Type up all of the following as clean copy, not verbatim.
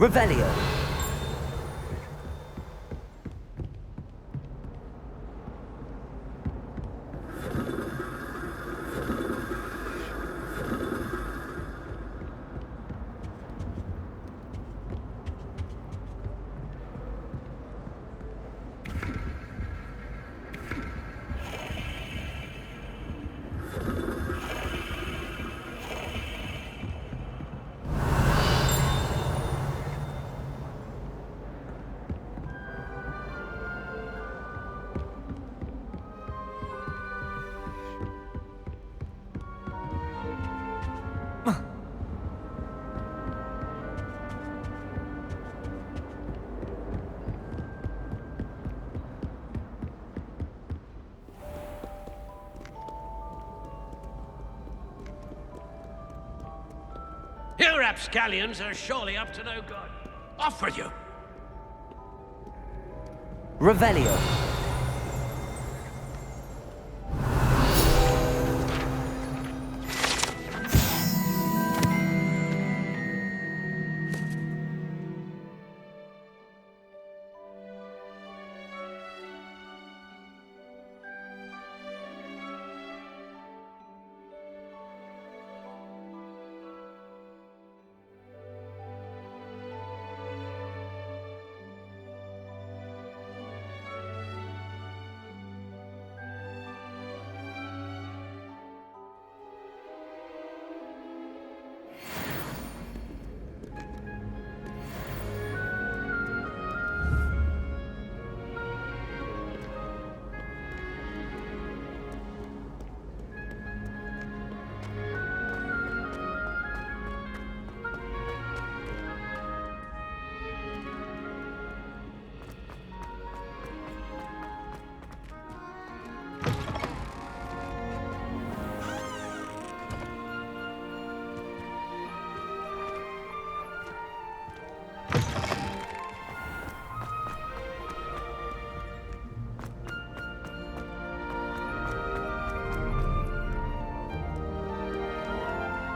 Revelio. You rapscallions are surely up to no good. Off with you! Revelio.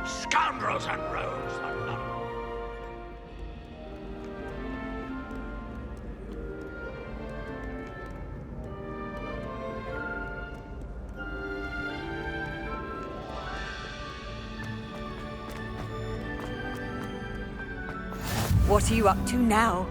Scoundrels and rogues, the lot of them. What are you up to now?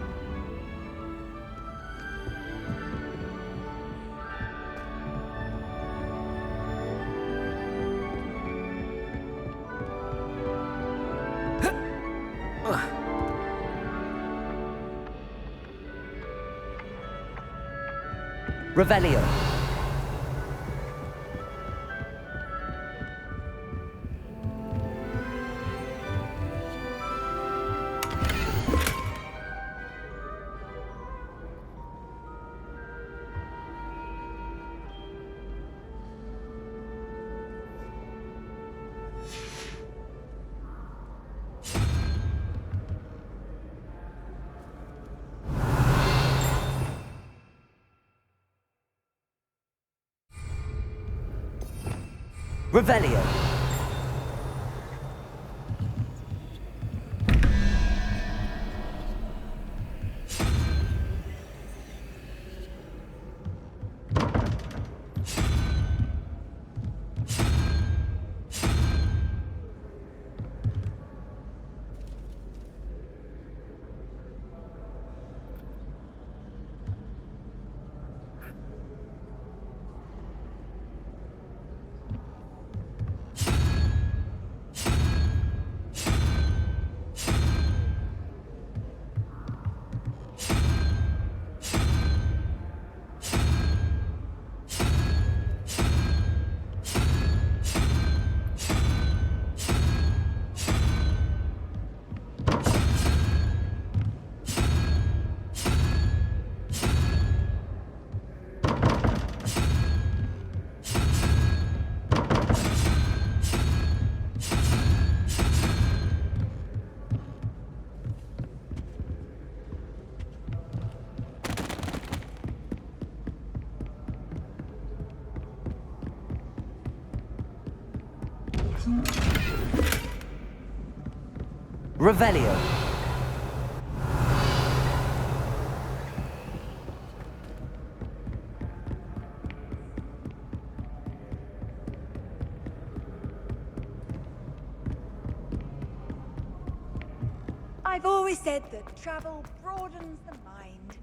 Revelio. Revelio. Revelio. I've always said that travel broadens the mind.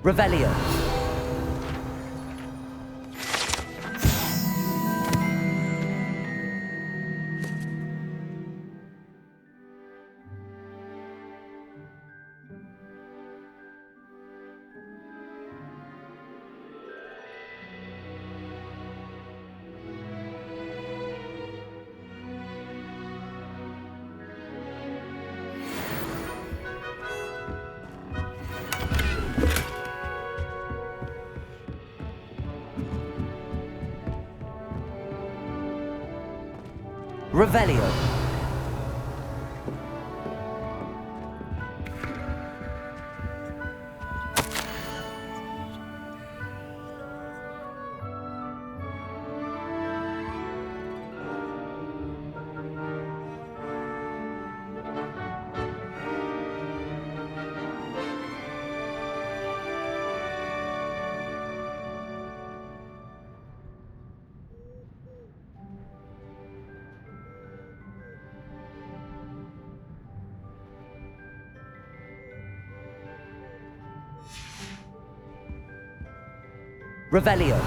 Revelio. Revelio. Revelio.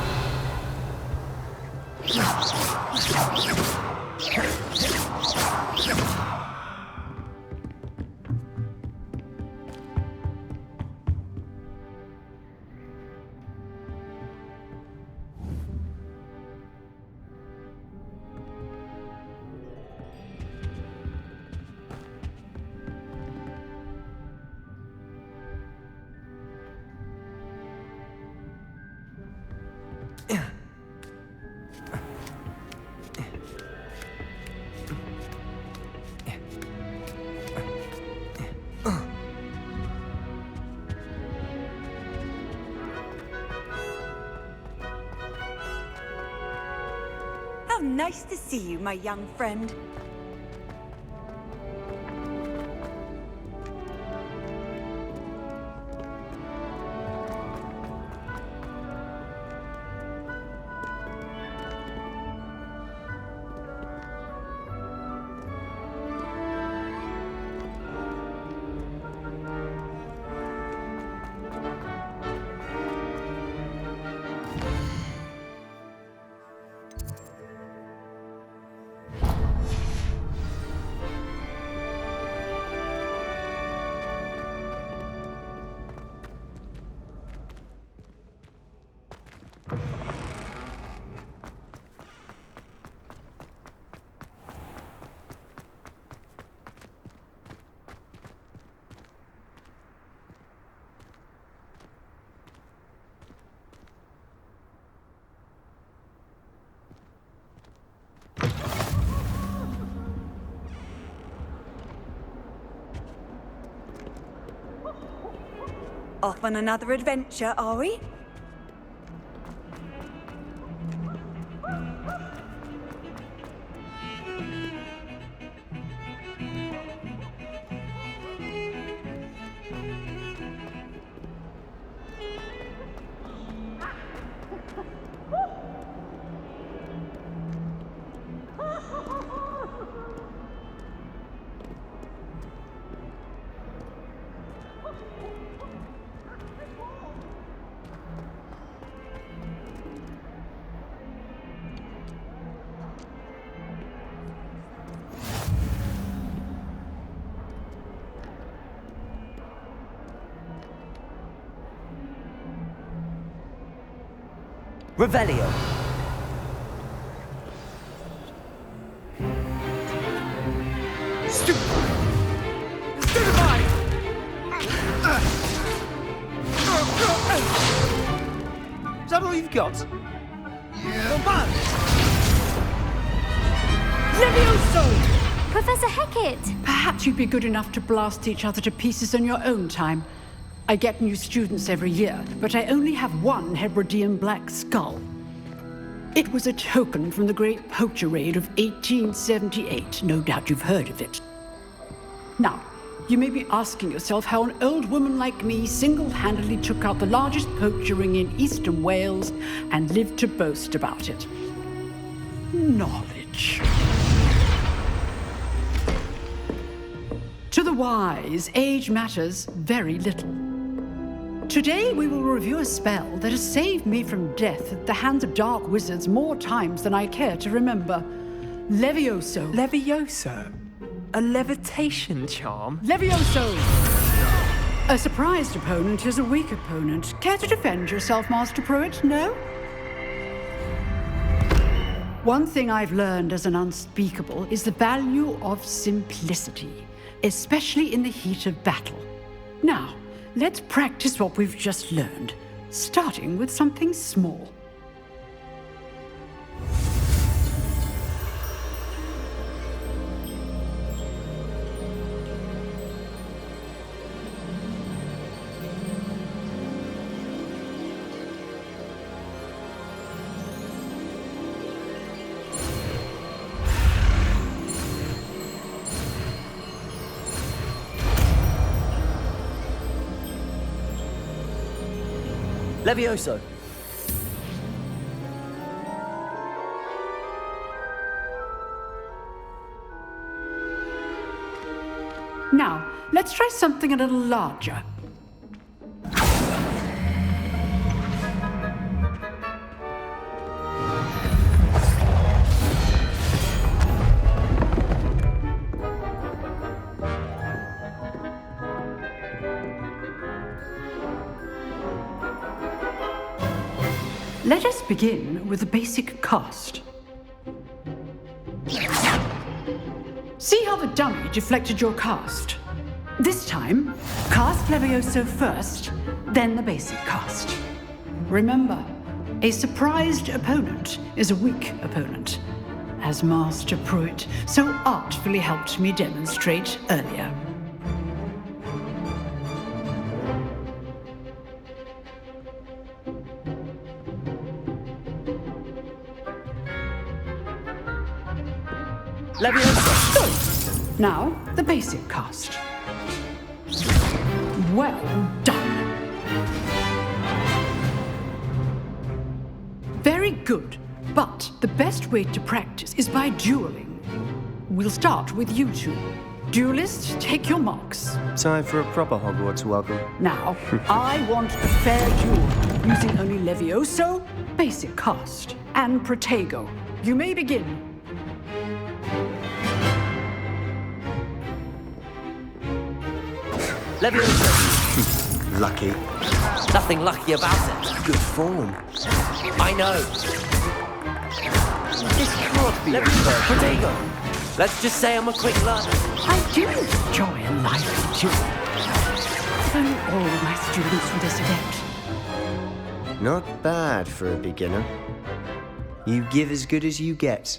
How nice to see you, my young friend. Off on another adventure, are we? Revelio. Stupefy! Is that all you've got? Levioso! Professor Hecat! Perhaps you'd be good enough to blast each other to pieces in your own time. I get new students every year, but I only have one Hebridean black skull. It was a token from the Great Poacher Raid of 1878. No doubt you've heard of it. Now, you may be asking yourself how an old woman like me single-handedly took out the largest poacher ring in eastern Wales and lived to boast about it. Knowledge. To the wise, age matters very little. Today we will review a spell that has saved me from death at the hands of dark wizards more times than I care to remember. Levioso. Levioso? A levitation charm? Levioso! A surprised opponent is a weak opponent. Care to defend yourself, Master Pruitt? No? One thing I've learned as an unspeakable is the value of simplicity, especially in the heat of battle. Now, let's practice what we've just learned, starting with something small. Levioso. Now, let's try something a little larger. Let us begin with the basic cast. See how the dummy deflected your cast? This time, cast Levioso first, then the basic cast. Remember, a surprised opponent is a weak opponent, as Master Pruitt so artfully helped me demonstrate earlier. Levioso. Good. Now, the basic cast. Well done. Very good. But the best way to practice is by dueling. We'll start with you two. Duelists, take your marks. Time for a proper Hogwarts welcome. Now, I want a fair duel, using only Levioso, basic cast, and Protego. You may begin. Levioso. Lucky. Nothing lucky about it. Good form. I know. This can't be Levioso. Protego. Let's just say I'm a quick learner. I do enjoy a lively duel. If only all of my students were this adept. Not bad for a beginner. You give as good as you get.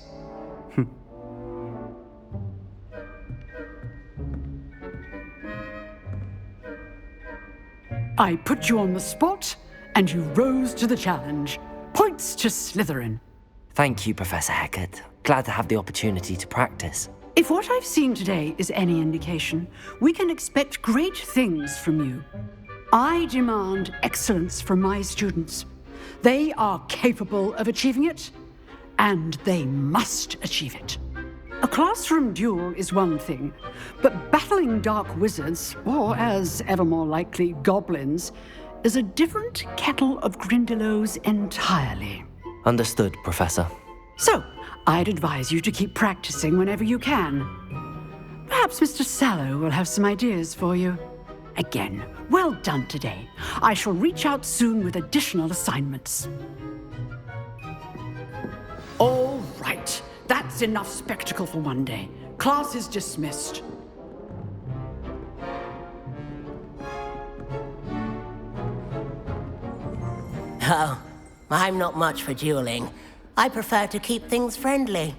I put you on the spot, and you rose to the challenge. Points to Slytherin. Thank you, Professor Hecat. Glad to have the opportunity to practice. If what I've seen today is any indication, we can expect great things from you. I demand excellence from my students. They are capable of achieving it, and they must achieve it. A classroom duel is one thing, but battling dark wizards, or as ever more likely, goblins, is a different kettle of Grindylows entirely. Understood, Professor. So, I'd advise you to keep practicing whenever you can. Perhaps Mr. Sallow will have some ideas for you. Again, well done today. I shall reach out soon with additional assignments. All right. That's enough spectacle for one day. Class is dismissed. Oh, I'm not much for dueling. I prefer to keep things friendly.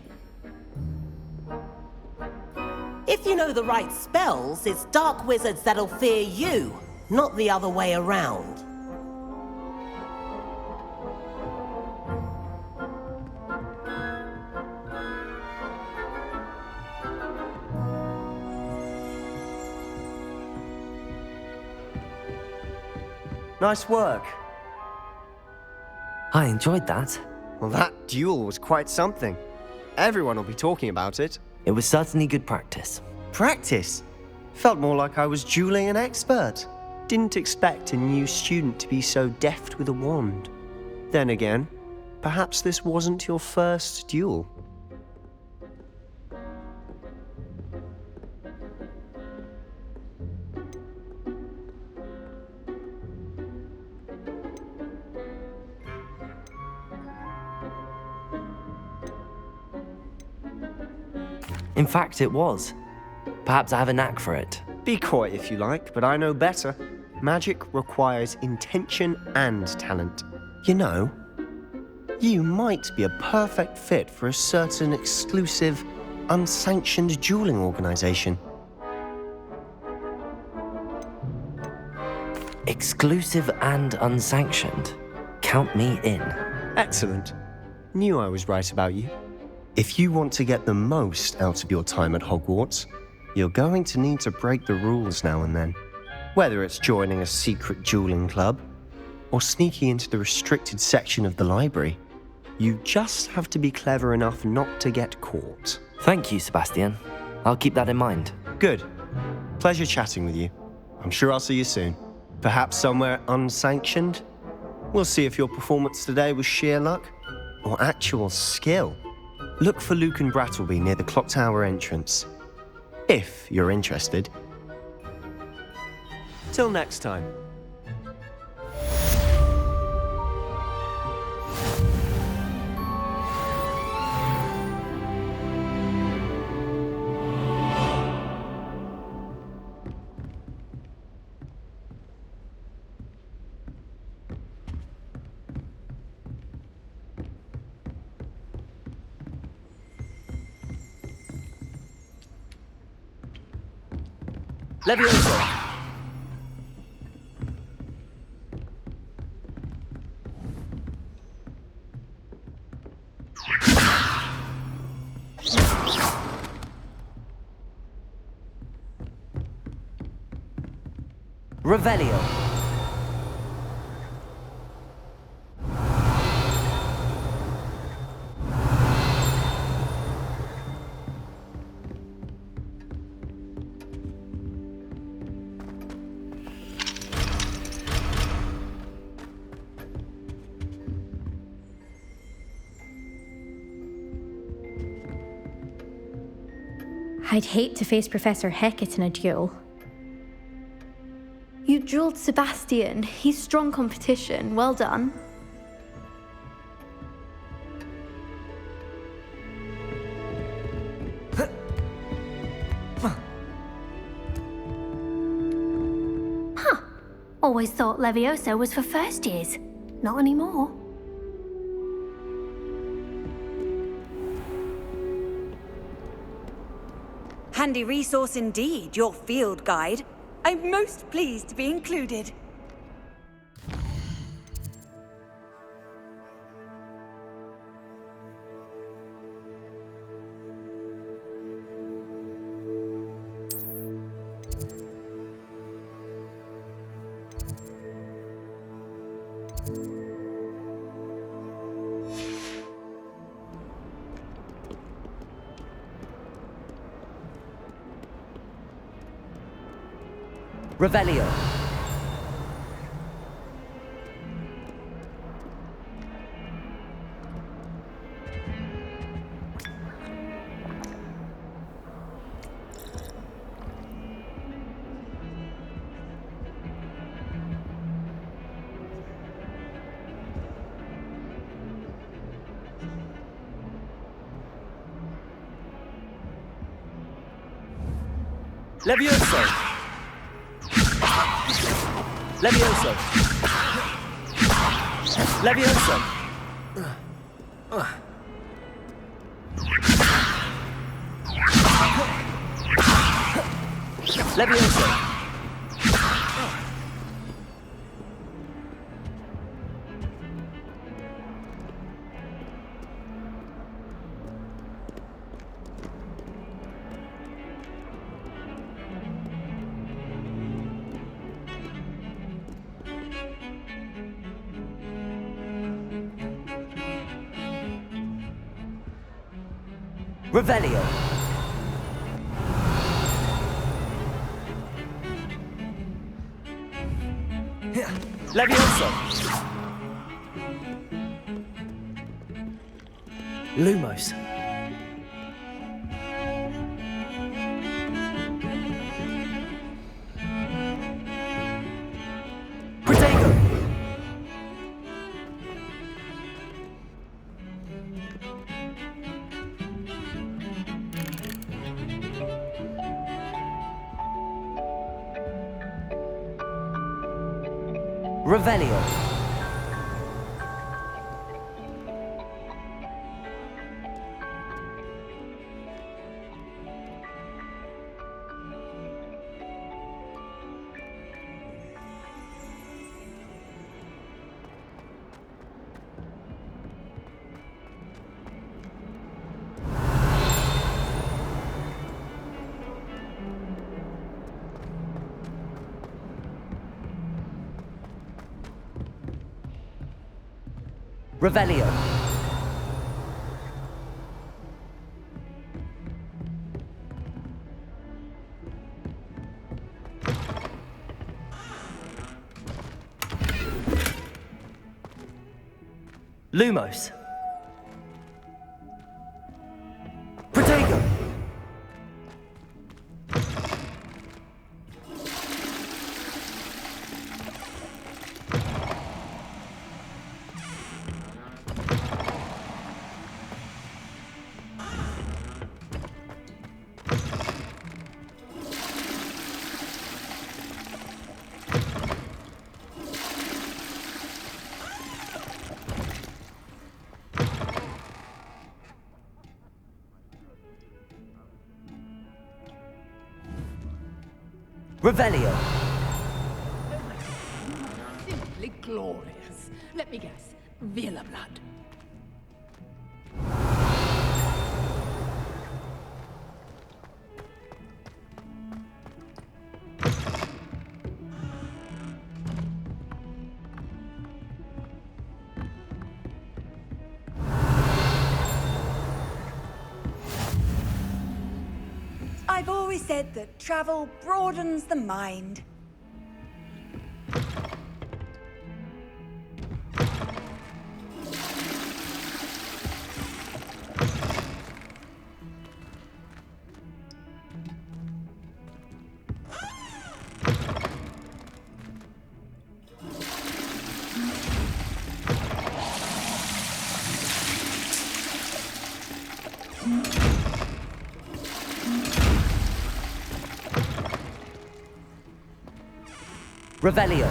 If you know the right spells, it's dark wizards that'll fear you, not the other way around. Nice work. I enjoyed that. Well, that duel was quite something. Everyone will be talking about it. It was certainly good practice. Practice? Felt more like I was dueling an expert. Didn't expect a new student to be so deft with a wand. Then again, perhaps this wasn't your first duel. In fact, it was. Perhaps I have a knack for it. Be coy if you like, but I know better. Magic requires intention and talent. You know, you might be a perfect fit for a certain exclusive, unsanctioned dueling organization. Exclusive and unsanctioned. Count me in. Excellent. Knew I was right about you. If you want to get the most out of your time at Hogwarts, you're going to need to break the rules now and then. Whether it's joining a secret dueling club or sneaking into the restricted section of the library, you just have to be clever enough not to get caught. Thank you, Sebastian. I'll keep that in mind. Good. Pleasure chatting with you. I'm sure I'll see you soon. Perhaps somewhere unsanctioned? We'll see if your performance today was sheer luck or actual skill. Look for Luke and Brattleby near the clock tower entrance, if you're interested. Till next time. Levioso! Revelio! I'd hate to face Professor Hecat in a duel. You dueled Sebastian. He's strong competition. Well done. Huh. Always thought Levioso was for first years. Not anymore. Handy resource indeed, your field guide. I'm most pleased to be included. Revelio! Levioso! Levioso! Levioso! Levioso! Revelio! Levioso! Lumos! Protego! Revelio! Revelio! Lumos! Protego! Revelio! Simply glorious. Let me guess. Villa blood. I've always said that travel broadens the mind. Revelio!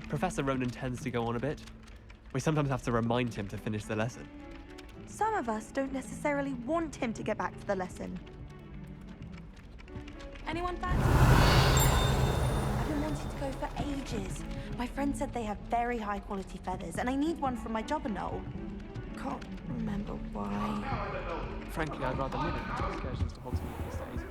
Professor Ronan tends to go on a bit. We sometimes have to remind him to finish the lesson. Some of us don't necessarily want him to get back to the lesson. Anyone fancy? I've been wanting to go for ages. My friend said they have very high quality feathers, and I need one from my jobber knoll. Can't remember why. Frankly, I'd rather limit excursions to Hogsmeade these days.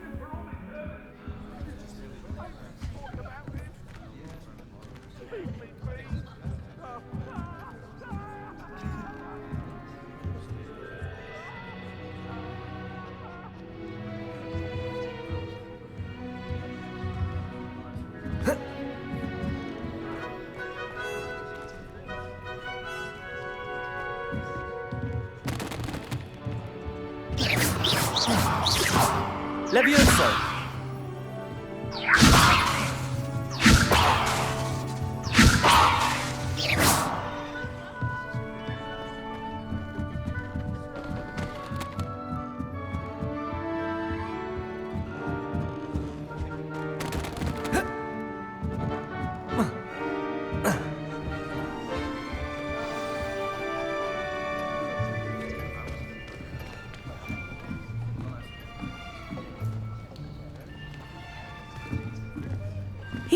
Levioso!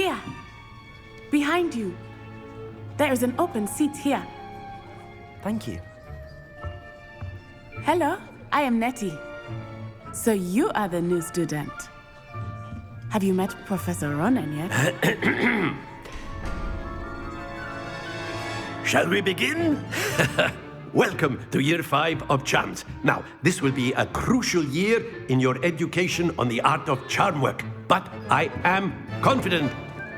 Here. Behind you. There is an open seat here. Thank you. Hello, I am Nettie. So you are the new student. Have you met Professor Ronan yet? Shall we begin? Welcome to Year 5 of Charms. Now, this will be a crucial year in your education on the art of charm work. But I am confident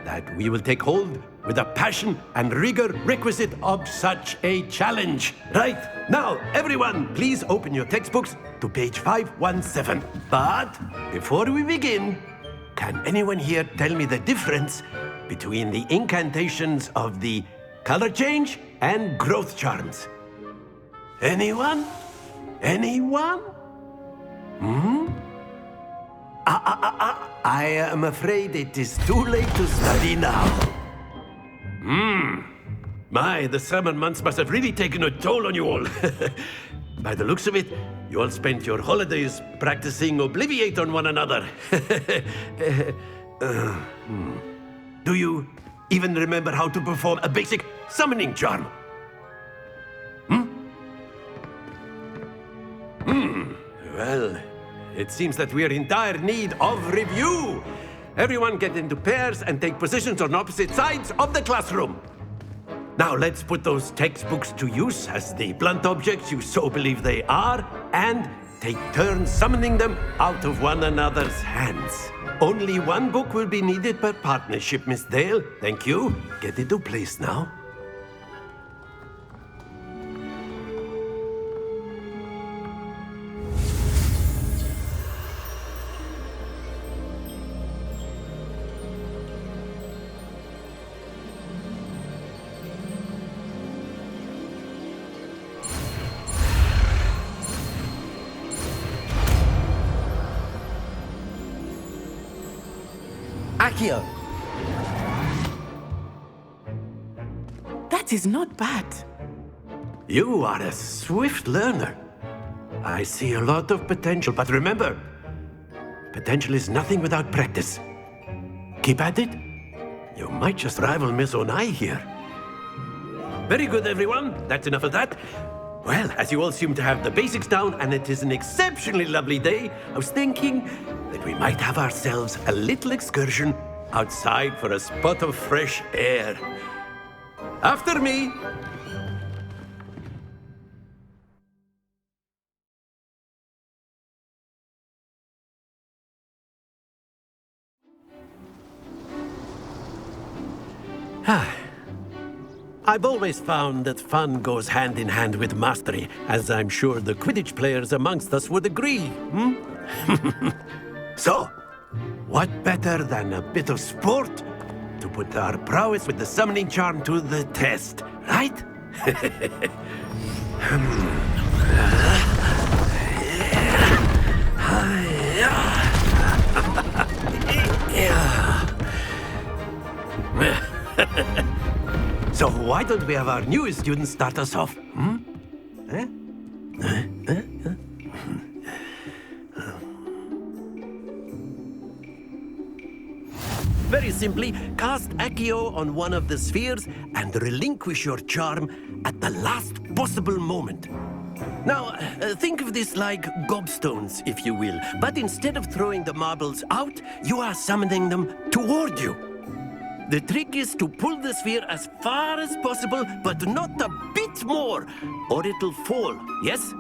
that we will take hold with the passion and rigor requisite of such a challenge. Right, now, everyone, please open your textbooks to page 517. But before we begin, can anyone here tell me the difference between the incantations of the color change and growth charms? Anyone? Anyone? I am afraid it is too late to study now. My, the summer months must have really taken a toll on you all. By the looks of it, you all spent your holidays practicing Obliviate on one another. Do you even remember how to perform a basic summoning charm? Well, it seems that we are in dire need of review. Everyone get into pairs and take positions on opposite sides of the classroom. Now let's put those textbooks to use as the blunt objects you so believe they are, and take turns summoning them out of one another's hands. Only one book will be needed per partnership, Miss Dale. Thank you. Get into place now. Accio! That is not bad. You are a swift learner. I see a lot of potential, but remember, potential is nothing without practice. Keep at it. You might just rival Miss Onai here. Very good, everyone. That's enough of that. Well, as you all seem to have the basics down, and it is an exceptionally lovely day, I was thinking that we might have ourselves a little excursion outside for a spot of fresh air. After me. I've always found that fun goes hand in hand with mastery, as I'm sure the Quidditch players amongst us would agree, So, what better than a bit of sport to put our prowess with the summoning charm to the test, right? So why don't we have our newest student start us off? Very simply, cast Accio on one of the spheres and relinquish your charm at the last possible moment. Now, think of this like gobstones, if you will, but instead of throwing the marbles out, you are summoning them toward you. The trick is to pull the sphere as far as possible, but not a bit more, or it'll fall, yes?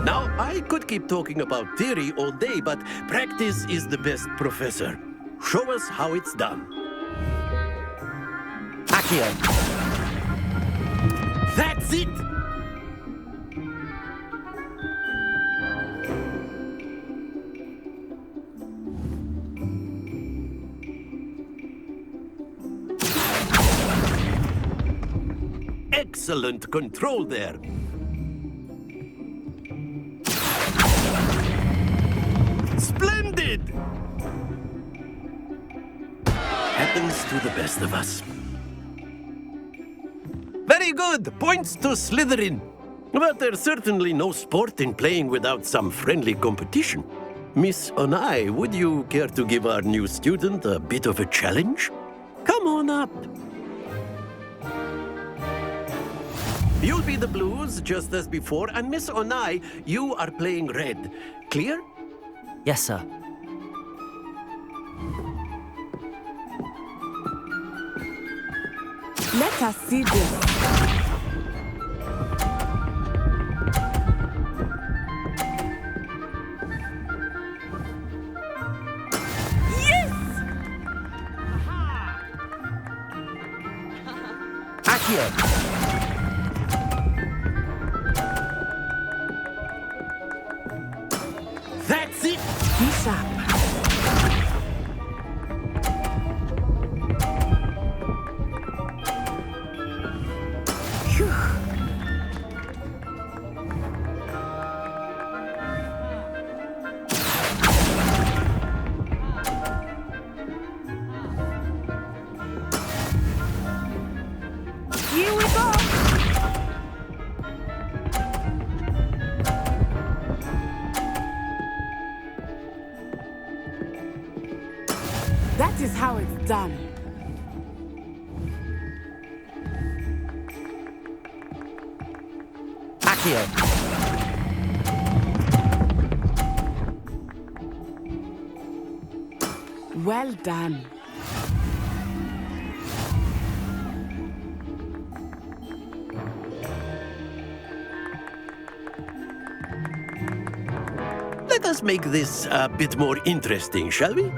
Now, I could keep talking about theory all day, but practice is the best professor. Show us how it's done. Accio! That's it! Excellent control there. Splendid! Happens to the best of us. Very good! Points to Slytherin. But there's certainly no sport in playing without some friendly competition. Miss Onai, would you care to give our new student a bit of a challenge? Come on up. You'll be the blues, just as before, and Miss Onai, you are playing red. Clear? Yes, sir. Let us see this. Accio! That's it! Be sharp. Here we go! That is how it's done. Accio! Well done. Let us make this a bit more interesting, shall we?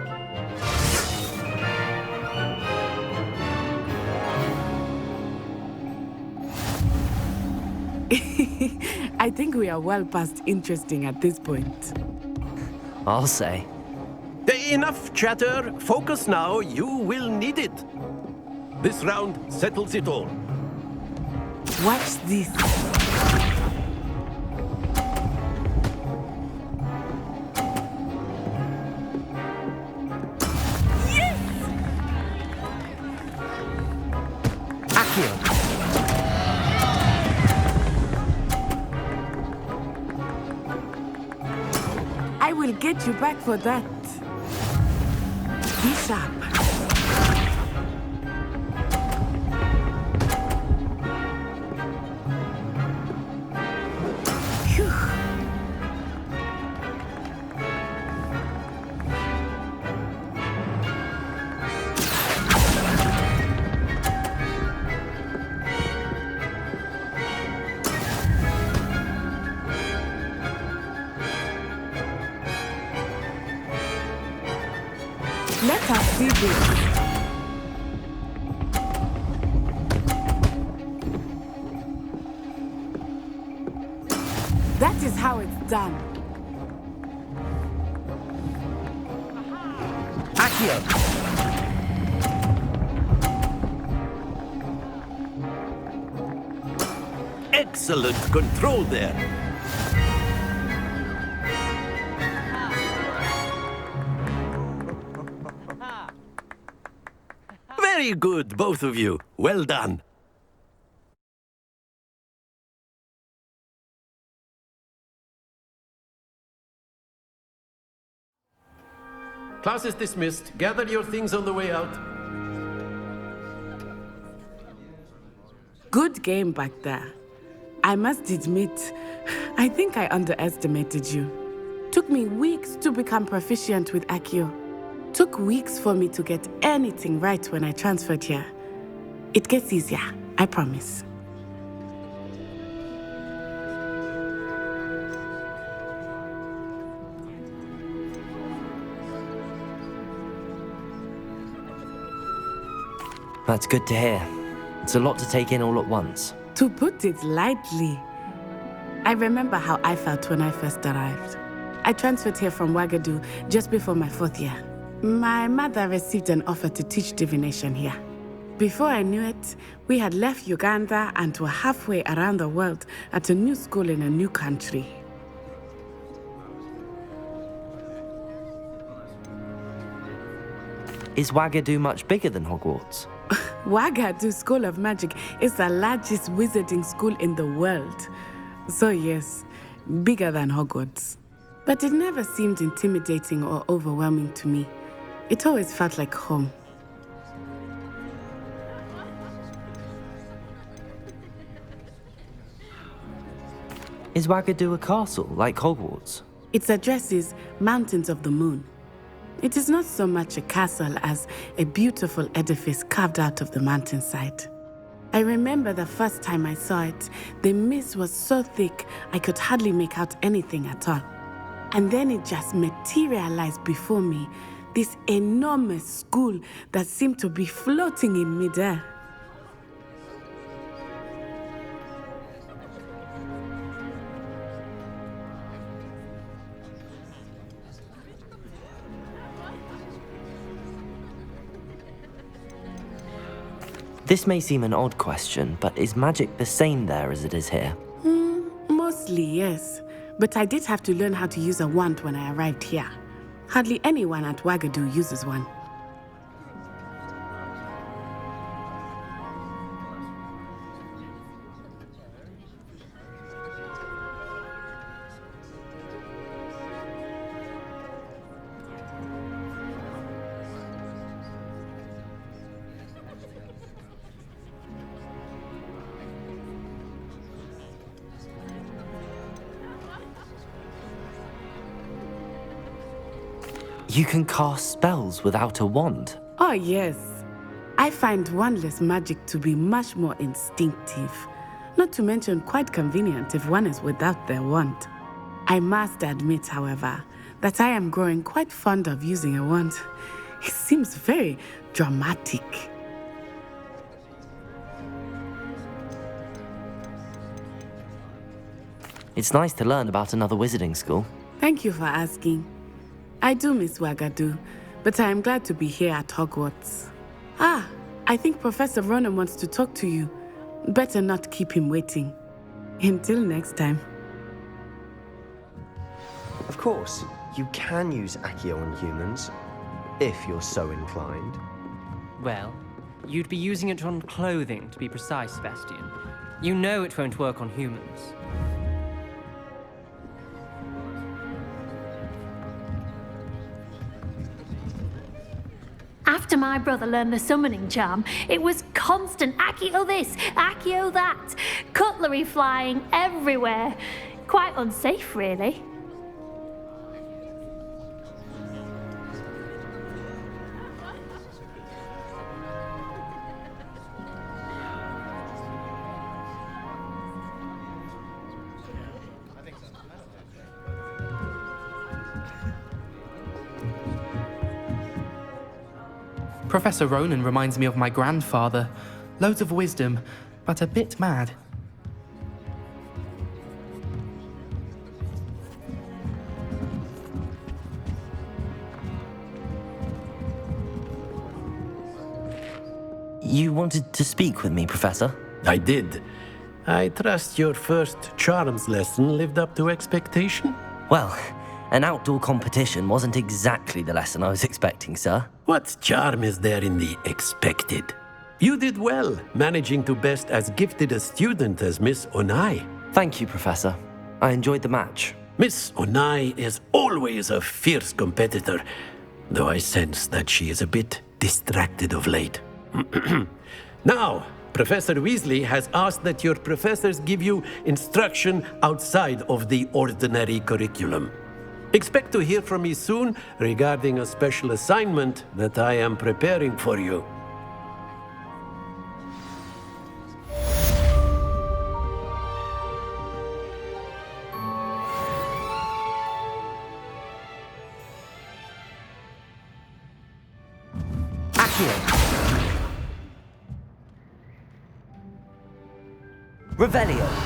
I think we are well past interesting at this point. I'll say. Enough chatter. Focus now. You will need it. This round settles it all. Watch this. Accio! I will get you back for that. Be sharp. Phew. Let us see this. That is how it's done. Accio! Excellent control there. Very good, both of you. Well done. Class is dismissed. Gather your things on the way out. Good game back there. I must admit, I think I underestimated you. Took me weeks to become proficient with Accio. Took weeks for me to get anything right when I transferred here. It gets easier, I promise. That's good to hear. It's a lot to take in all at once. To put it lightly, I remember how I felt when I first arrived. I transferred here from Ouagadougou just before my 4th year. My mother received an offer to teach divination here. Before I knew it, we had left Uganda and were halfway around the world at a new school in a new country. Is Ouagadougou much bigger than Hogwarts? Ouagadougou School of Magic is the largest wizarding school in the world. So yes, bigger than Hogwarts. But it never seemed intimidating or overwhelming to me. It always felt like home. Is Wagadu a castle, like Hogwarts? Its address is Mountains of the Moon. It is not so much a castle as a beautiful edifice carved out of the mountainside. I remember the first time I saw it, the mist was so thick I could hardly make out anything at all. And then it just materialized before me, this enormous school that seemed to be floating in midair. This may seem an odd question, but is magic the same there as it is here? Mostly, yes. But I did have to learn how to use a wand when I arrived here. Hardly anyone at Wagadu uses one. You can cast spells without a wand. Oh, yes. I find wandless magic to be much more instinctive. Not to mention quite convenient if one is without their wand. I must admit, however, that I am growing quite fond of using a wand. It seems very dramatic. It's nice to learn about another wizarding school. Thank you for asking. I do miss Wagadu, but I am glad to be here at Hogwarts. Ah, I think Professor Ronan wants to talk to you. Better not keep him waiting. Until next time. Of course, you can use Accio on humans, if you're so inclined. Well, you'd be using it on clothing, to be precise, Sebastian. You know it won't work on humans. After my brother learned the summoning charm, it was constant Accio this, Accio that, cutlery flying everywhere. Quite unsafe, really. Professor Ronan reminds me of my grandfather. Loads of wisdom, but a bit mad. You wanted to speak with me, Professor? I did. I trust your first charms lesson lived up to expectation? Well, an outdoor competition wasn't exactly the lesson I was expecting, sir. What charm is there in the expected? You did well, managing to best as gifted a student as Miss Onai. Thank you, Professor. I enjoyed the match. Miss Onai is always a fierce competitor, though I sense that she is a bit distracted of late. Now, Professor Weasley has asked that your professors give you instruction outside of the ordinary curriculum. Expect to hear from me soon regarding a special assignment that I am preparing for you. Accio. Revelio.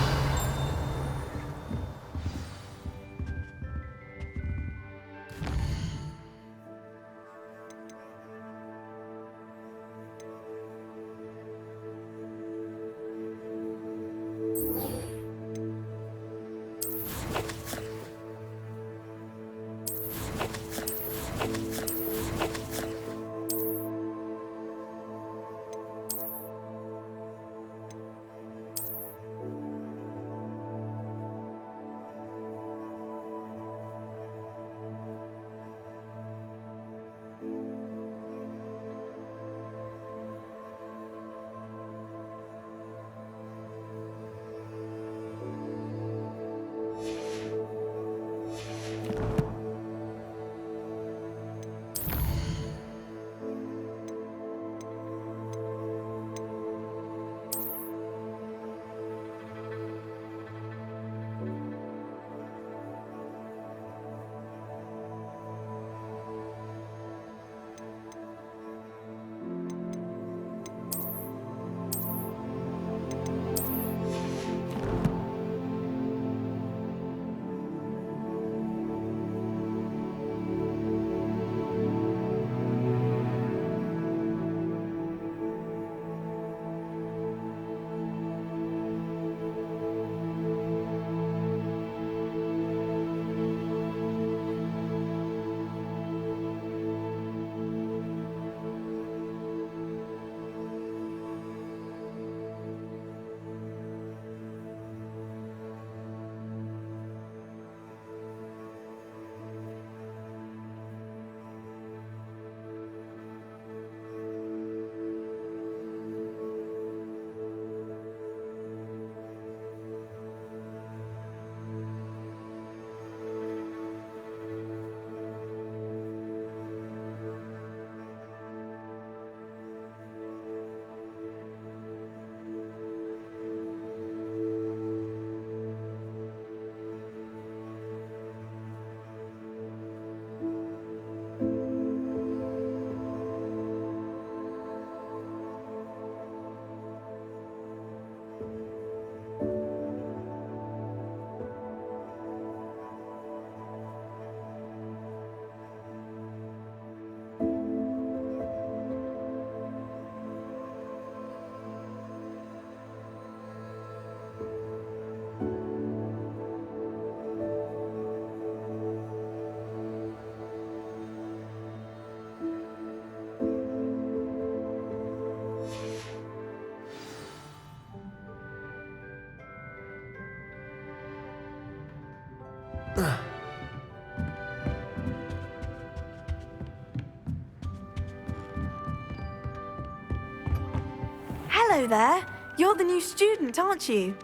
Hello there. You're the new student, aren't you?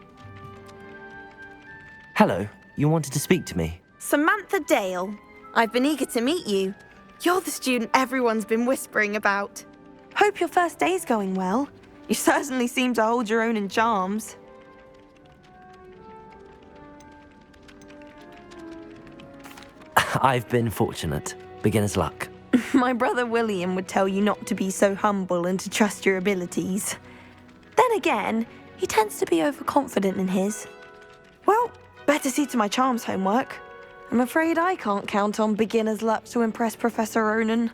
Hello, you wanted to speak to me? Samantha Dale. I've been eager to meet you. You're the student everyone's been whispering about. Hope your first day's going well. You certainly seem to hold your own in charms. I've been fortunate. Beginner's luck. My brother William would tell you not to be so humble and to trust your abilities. Then again, he tends to be overconfident in his. Well, better see to my charms homework. I'm afraid I can't count on beginner's luck to impress Professor Ronan.